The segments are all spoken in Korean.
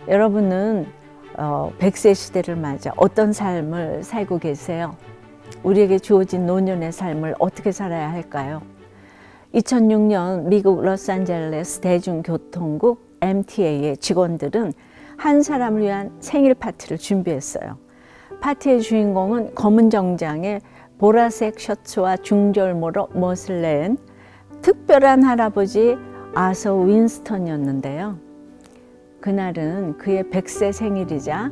여러분은 100세 시대를 맞아 어떤 삶을 살고 계세요? 우리에게 주어진 노년의 삶을 어떻게 살아야 할까요? 2006년 미국 로스앤젤레스 대중교통국 MTA의 직원들은 한 사람을 위한 생일 파티를 준비했어요. 파티의 주인공은 검은 정장에 보라색 셔츠와 중절모로 멋을 낸 특별한 할아버지 아서 윈스턴이었는데요. 그날은 그의 100세 생일이자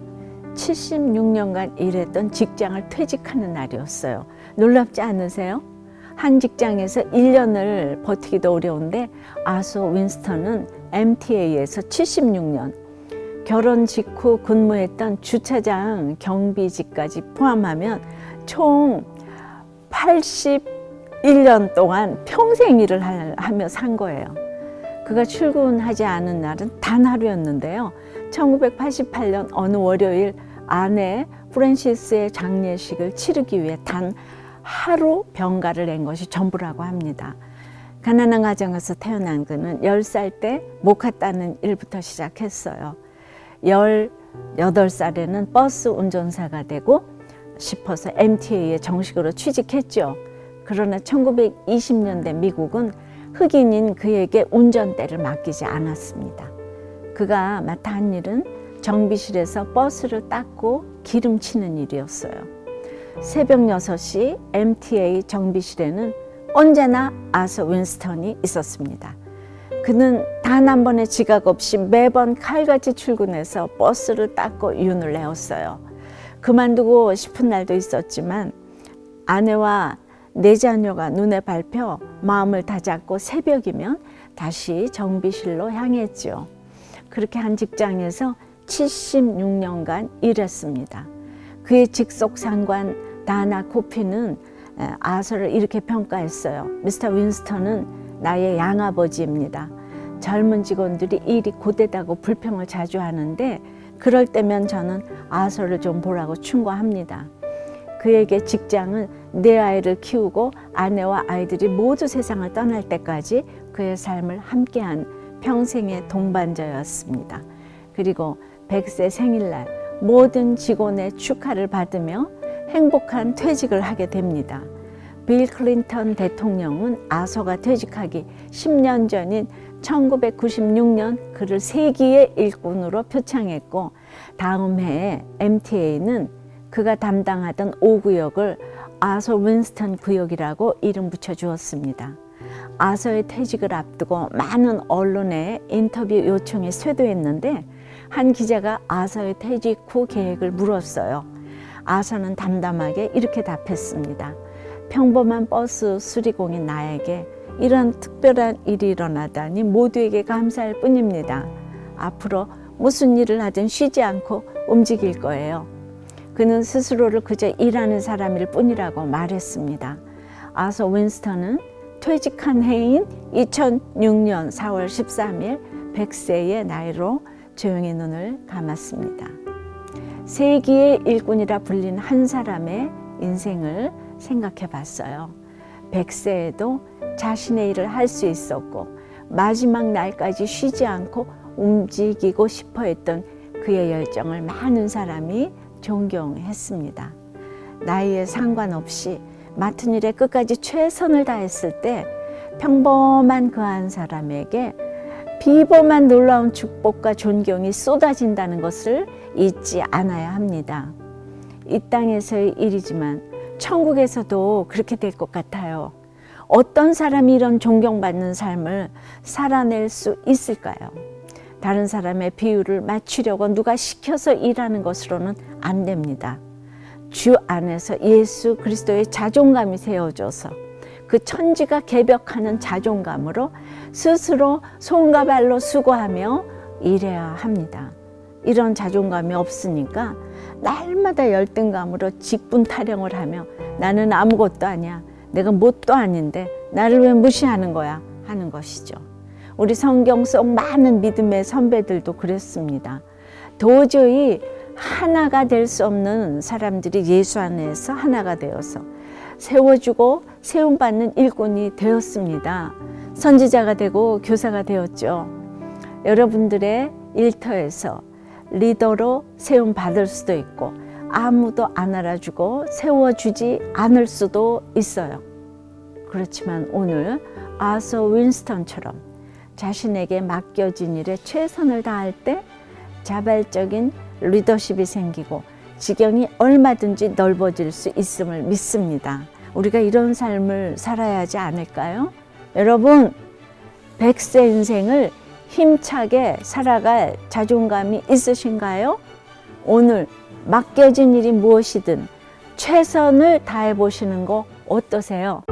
76년간 일했던 직장을 퇴직하는 날이었어요. 놀랍지 않으세요? 한 직장에서 1년을 버티기도 어려운데 아서 윈스턴은 MTA에서 76년, 결혼 직후 근무했던 주차장 경비직까지 포함하면 총 81년 동안 평생 일을 하며 산 거예요. 그가 출근하지 않은 날은 단 하루였는데요. 1988년 어느 월요일 아내 프랜시스의 장례식을 치르기 위해 단 하루 병가를 낸 것이 전부라고 합니다. 가난한 가정에서 태어난 그는 10살 때 목화 따는 일부터 시작했어요. 18살에는 버스 운전사가 되고 싶어서 MTA에 정식으로 취직했죠. 그러나 1920년대 미국은 흑인인 그에게 운전대를 맡기지 않았습니다. 그가 맡아 한 일은 정비실에서 버스를 닦고 기름치는 일이었어요. 새벽 6시 MTA 정비실에는 언제나 아서 윈스턴이 있었습니다. 그는 단 한 번의 지각 없이 매번 칼같이 출근해서 버스를 닦고 윤을 내었어요. 그만두고 싶은 날도 있었지만 아내와 4자녀가 눈에 밟혀 마음을 다잡고 새벽이면 다시 정비실로 향했죠. 그렇게 한 직장에서 76년간 일했습니다. 그의 직속 상관 다나 코피는 아서를 이렇게 평가했어요. 미스터 윈스턴은 나의 양아버지입니다. 젊은 직원들이 일이 고되다고 불평을 자주 하는데 그럴 때면 저는 아서를 좀 보라고 충고합니다. 그에게 직장은 내 아이를 키우고 아내와 아이들이 모두 세상을 떠날 때까지 그의 삶을 함께한 평생의 동반자였습니다. 그리고 100세 생일날 모든 직원의 축하를 받으며 행복한 퇴직을 하게 됩니다. 빌 클린턴 대통령은 아서가 퇴직하기 10년 전인 1996년 그를 세기의 일꾼으로 표창했고 다음 해에 MTA는 그가 담당하던 5구역을 아서 윈스턴 구역이라고 이름 붙여주었습니다. 아서의 퇴직을 앞두고 많은 언론에 인터뷰 요청이 쇄도했는데 한 기자가 아서의 퇴직 후 계획을 물었어요. 아서는 담담하게 이렇게 답했습니다. 평범한 버스 수리공인 나에게 이런 특별한 일이 일어나다니 모두에게 감사할 뿐입니다. 앞으로 무슨 일을 하든 쉬지 않고 움직일 거예요. 그는 스스로를 그저 일하는 사람일 뿐이라고 말했습니다. 아서 윈스턴은 퇴직한 해인 2006년 4월 13일 100세의 나이로 조용히 눈을 감았습니다. 세기의 일꾼이라 불린 한 사람의 인생을 생각해 봤어요. 100세에도 자신의 일을 할 수 있었고 마지막 날까지 쉬지 않고 움직이고 싶어 했던 그의 열정을 많은 사람이 존경했습니다. 나이에 상관없이 맡은 일에 끝까지 최선을 다했을 때 평범한 그 한 사람에게 비범한 놀라운 축복과 존경이 쏟아진다는 것을 잊지 않아야 합니다. 이 땅에서의 일이지만 천국에서도 그렇게 될 것 같아요. 어떤 사람이 이런 존경받는 삶을 살아낼 수 있을까요? 다른 사람의 비율을 맞추려고 누가 시켜서 일하는 것으로는 안 됩니다. 주 안에서 예수 그리스도의 자존감이 세워져서 그 천지가 개벽하는 자존감으로 스스로 손과 발로 수고하며 일해야 합니다. 이런 자존감이 없으니까 날마다 열등감으로 직분 타령을 하며 나는 아무것도 아니야, 내가 뭣도 아닌데 나를 왜 무시하는 거야 하는 것이죠. 우리 성경 속 많은 믿음의 선배들도 그랬습니다. 도저히 하나가 될 수 없는 사람들이 예수 안에서 하나가 되어서 세워주고 세움받는 일꾼이 되었습니다. 선지자가 되고 교사가 되었죠. 여러분들의 일터에서 리더로 세움 받을 수도 있고 아무도 안 알아주고 세워주지 않을 수도 있어요. 그렇지만 오늘 아서 윈스턴처럼 자신에게 맡겨진 일에 최선을 다할 때 자발적인 리더십이 생기고 지경이 얼마든지 넓어질 수 있음을 믿습니다. 우리가 이런 삶을 살아야 하지 않을까요? 여러분, 100세 인생을 힘차게 살아갈 자존감이 있으신가요? 오늘 맡겨진 일이 무엇이든 최선을 다해 보시는 거 어떠세요?